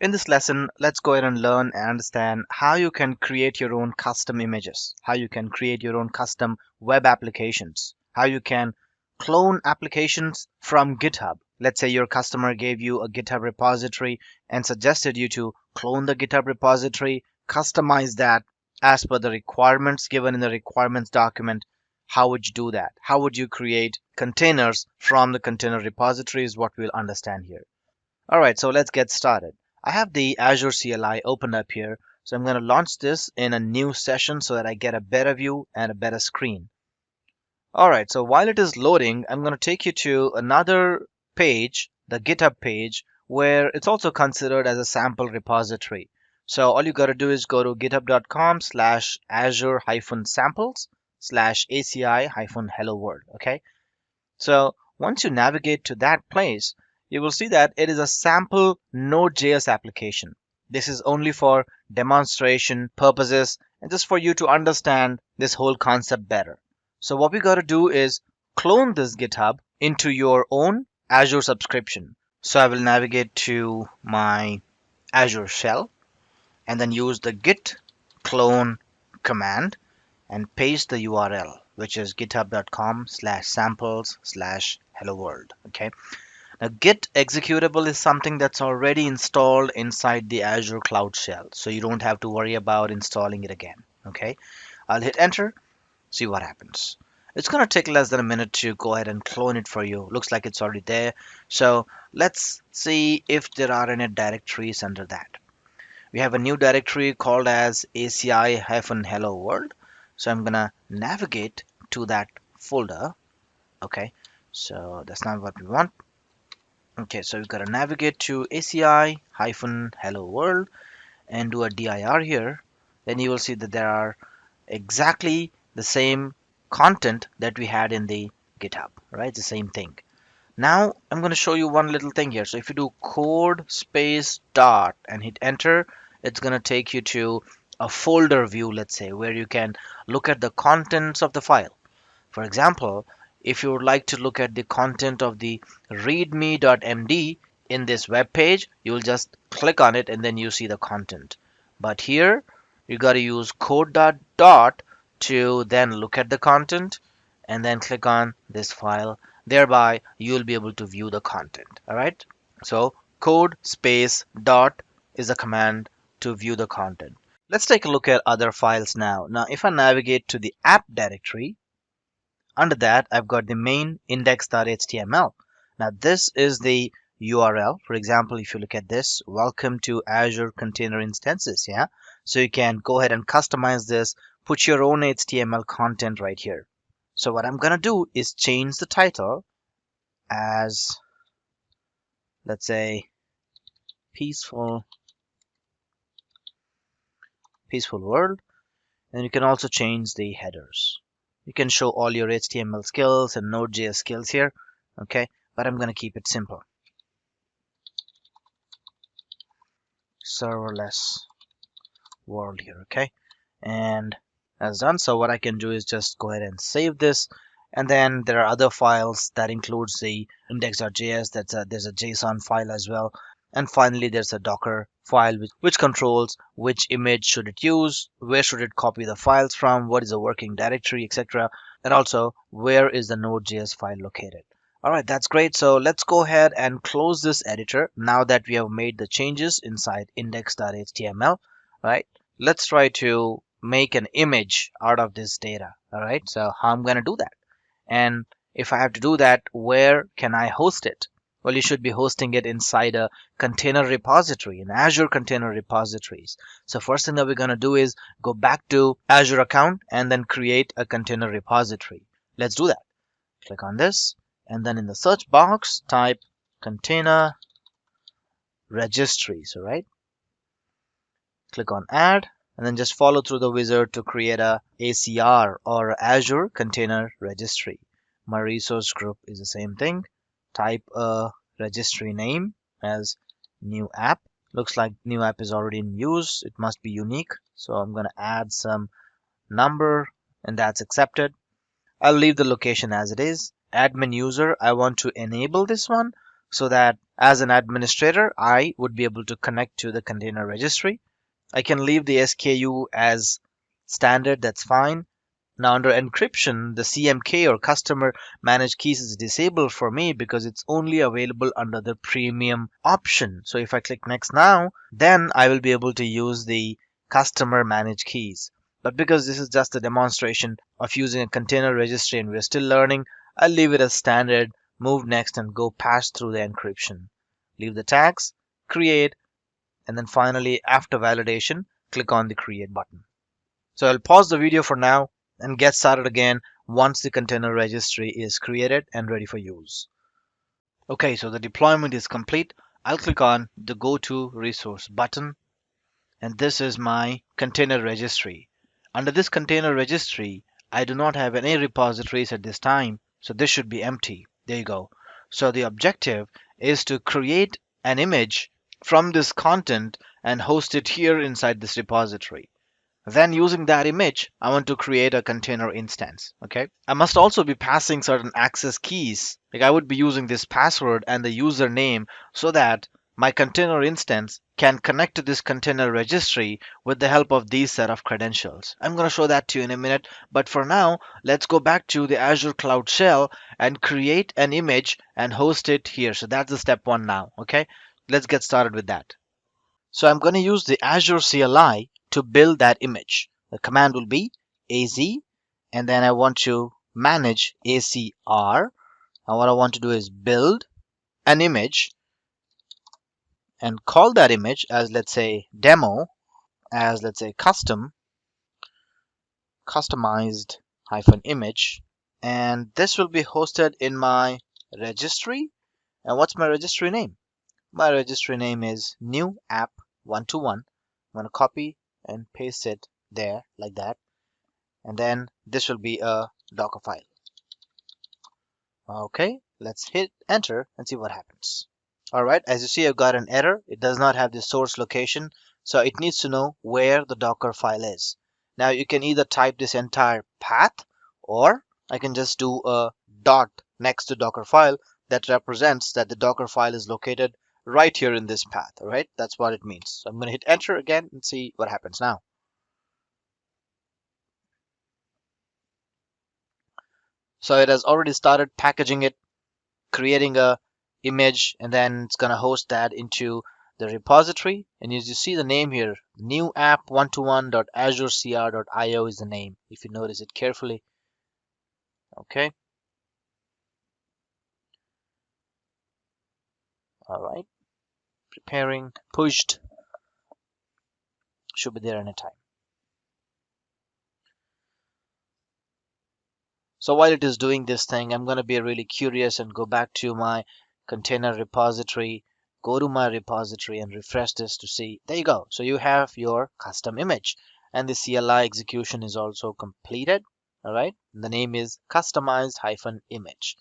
In this lesson, let's go ahead and learn and understand how you can create your own custom images, how you can create your own custom web applications, how you can clone applications from GitHub. Let's say your customer gave you a GitHub repository and suggested you to clone the GitHub repository, customize that as per the requirements given in the requirements document. How would you do that? How would you create containers from the container repository is what we'll understand here. All right, so let's get started. I have the Azure CLI opened up here. So I'm going to launch this in a new session so that I get a better view and a better screen. All right, so while it is loading, I'm going to take you to another page, the GitHub page, where it's also considered as a sample repository. So all you got to do is go to github.com/azure-samples/ACI-hello world. Okay. So once you navigate to that place, you will see that it is a sample Node.js application. This is only for demonstration purposes and just for you to understand this whole concept better. So what we got to do is clone this GitHub into your own Azure subscription. So I will navigate to my Azure shell and then use the git clone command and paste the URL, which is github.com/samples/hello world. Okay. Now, Git executable is something that's already installed inside the Azure Cloud Shell, so you don't have to worry about installing it again. Okay. I'll hit enter, see what happens. It's going to take less than a minute to go ahead and clone it for you. Looks like it's already there. So let's see if there are any directories under that. We have a new directory called as ACI-hello world. So I'm gonna navigate to that folder. Okay, so that's not what we want. Okay, so we've got to navigate to ACI-hello world and do a dir here. Then you will see that there are exactly the same content that we had in the GitHub, right? The same thing. Now I'm going to show you one little thing here. So if you do code space dot and hit enter, it's going to take you to a folder view, let's say, where you can look at the contents of the file. For example, if you would like to look at the content of the readme.md in this web page, you'll just click on it and then you see the content. But here you got to use code dot to then look at the content and then click on this file. Thereby, you'll be able to view the content. All right. So code space dot is a command to view the content. Let's take a look at other files now. Now, if I navigate to the app directory, under that, I've got the main index.html. Now, this is the URL. For example, if you look at this, welcome to Azure Container Instances. Yeah. So you can go ahead and customize this, put your own HTML content right here. So what I'm going to do is change the title as, let's say, peaceful world. And you can also change the headers. You can show all your HTML skills and Node.js skills here. Okay, but I'm going to keep it simple. Serverless world here. Okay, and that's done. So what I can do is just go ahead and save this. And then there are other files that includes the index.js. There's a JSON file as well. And finally, there's a Docker file which controls which image should it use, where should it copy the files from, what is the working directory, etc. And also, where is the Node.js file located. All right, that's great. So let's go ahead and close this editor now that we have made the changes inside index.html. Right? Let's try to make an image out of this data. All right, so how I'm going to do that? And if I have to do that, where can I host it? Well, you should be hosting it inside a container repository, in Azure Container Repositories. So first thing that we're going to do is go back to Azure account and then create a container repository. Let's do that. Click on this and then in the search box, type container registries, all right? Click on add and then just follow through the wizard to create a ACR or Azure Container Registry. My resource group is the same thing. Type a registry name as new app. Looks like new app is already in use. It must be unique. So I'm going to add some number and that's accepted. I'll leave the location as it is. Admin user, I want to enable this one. so that as an administrator, I would be able to connect to the container registry. I can leave the SKU as standard, that's fine. Now under encryption, the CMK or customer managed keys is disabled for me because it's only available under the premium option. So if I click next now, then I will be able to use the customer managed keys. But because this is just a demonstration of using a container registry and we're still learning, I'll leave it as standard, move next and go pass through the encryption. Leave the tags, create, and then finally after validation, click on the create button. So I'll pause the video for now and get started again once the container registry is created and ready for use. Okay, so the deployment is complete. I'll click on the Go to Resource button, and this is my container registry. Under this container registry, I do not have any repositories at this time, so this should be empty. There you go. So the objective is to create an image from this content and host it here inside this repository. Then using that image, I want to create a container instance. Okay. I must also be passing certain access keys. Like I would be using this password and the username so that my container instance can connect to this container registry with the help of these set of credentials. I'm going to show that to you in a minute. But for now, let's go back to the Azure Cloud Shell and create an image and host it here. So that's the step one now. Okay. Let's get started with that. So I'm going to use the Azure CLI to build that image. The command will be AZ, and then I want to manage ACR. And what I want to do is build an image and call that image as, let's say, demo, as, let's say, customized image. And this will be hosted in my registry. And what's my registry name? My registry name is new app 121. I'm going to copy and paste it there like that. And then this will be a Docker file. Okay, let's hit enter and see what happens. All right, as you see, I've got an error. It does not have the source location, so it needs to know where the Docker file is. Now you can either type this entire path, or I can just do a dot next to Docker file that represents that the Docker file is located right here in this path. All right, that's what it means. So I'm going to hit enter again and see what happens now. So it has already started packaging it, creating a image, and then it's going to host that into the repository. And as you see the name here, new app 121.azurecr.io is the name, if you notice it carefully. Okay. All right. Preparing, pushed. Should be there anytime. So while it is doing this thing, I'm going to be really curious and go back to my container repository, go to my repository and refresh this to see. There you go. So you have your custom image, and the CLI execution is also completed. All right. The name is customized-image.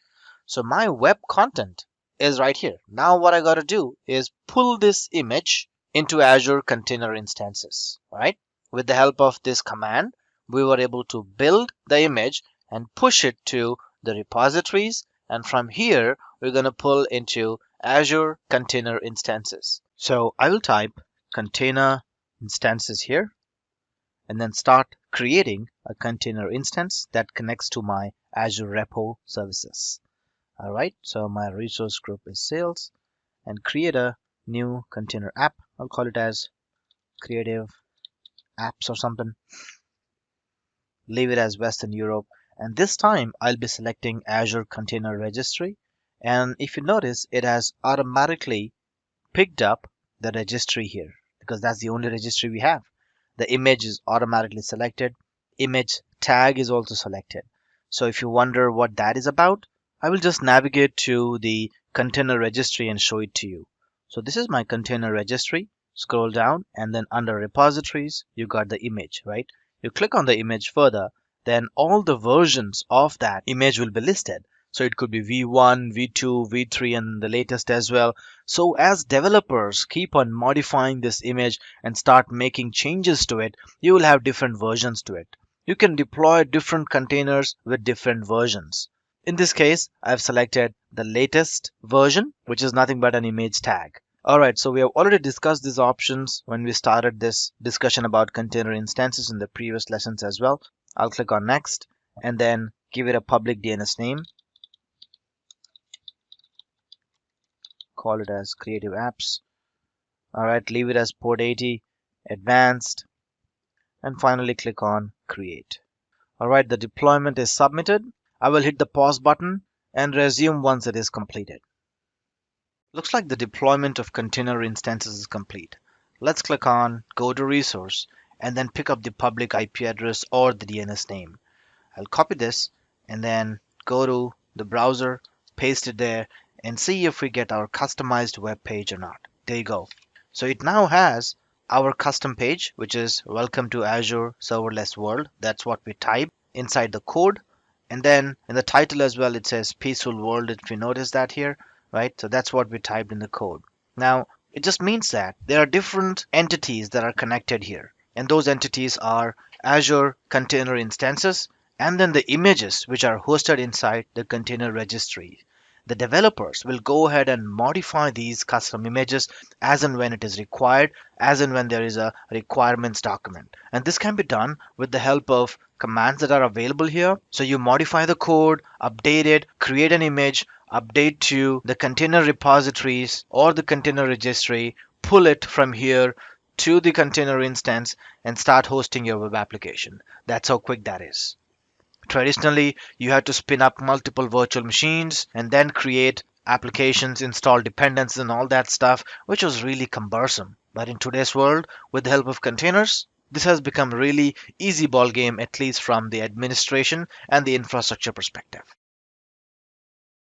So my web content is right here. Now what I got to do is pull this image into Azure container instances. All right. With the help of this command, we were able to build the image and push it to the repositories, and from here we're going to pull into Azure container instances. So I will type container instances here and then start creating a container instance that connects to my Azure repo services. All right, so my resource group is sales, and create a new container app. I'll call it as creative apps or something. Leave it as Western Europe. And this time I'll be selecting Azure Container Registry. And if you notice, it has automatically picked up the registry here because that's the only registry we have. The image is automatically selected. Image tag is also selected. So if you wonder what that is about, I will just navigate to the container registry and show it to you. So this is my container registry. Scroll down and then under repositories, you got the image, right? You click on the image further, then all the versions of that image will be listed. So it could be V1, V2, V3, and the latest as well. So as developers keep on modifying this image and start making changes to it, you will have different versions to it. You can deploy different containers with different versions. In this case, I've selected the latest version, which is nothing but an image tag. Alright, so we have already discussed these options when we started this discussion about container instances in the previous lessons as well. I'll click on next and then give it a public DNS name, call it as creative apps. Alright, leave it as port 80, advanced, and finally click on create. Alright, the deployment is submitted. I will hit the pause button and resume once it is completed. Looks like the deployment of container instances is complete. Let's click on go to resource and then pick up the public IP address or the DNS name. I'll copy this and then go to the browser, paste it there, and see if we get our customized web page or not. There you go. So it now has our custom page, which is welcome to Azure serverless world. That's what we type inside the code. And then in the title as well, it says peaceful world, if you notice that here, right? So that's what we typed in the code. Now, it just means that there are different entities that are connected here. And those entities are Azure container instances, and then the images which are hosted inside the container registry. The developers will go ahead and modify these custom images as and when it is required, as and when there is a requirements document. And this can be done with the help of commands that are available here. So you modify the code, update it, create an image, update to the container repositories or the container registry, pull it from here to the container instance and start hosting your web application. That's how quick that is. Traditionally, you had to spin up multiple virtual machines and then create applications, install dependencies and all that stuff, which was really cumbersome. But in today's world, with the help of containers, this has become really easy ball game, at least from the administration and the infrastructure perspective.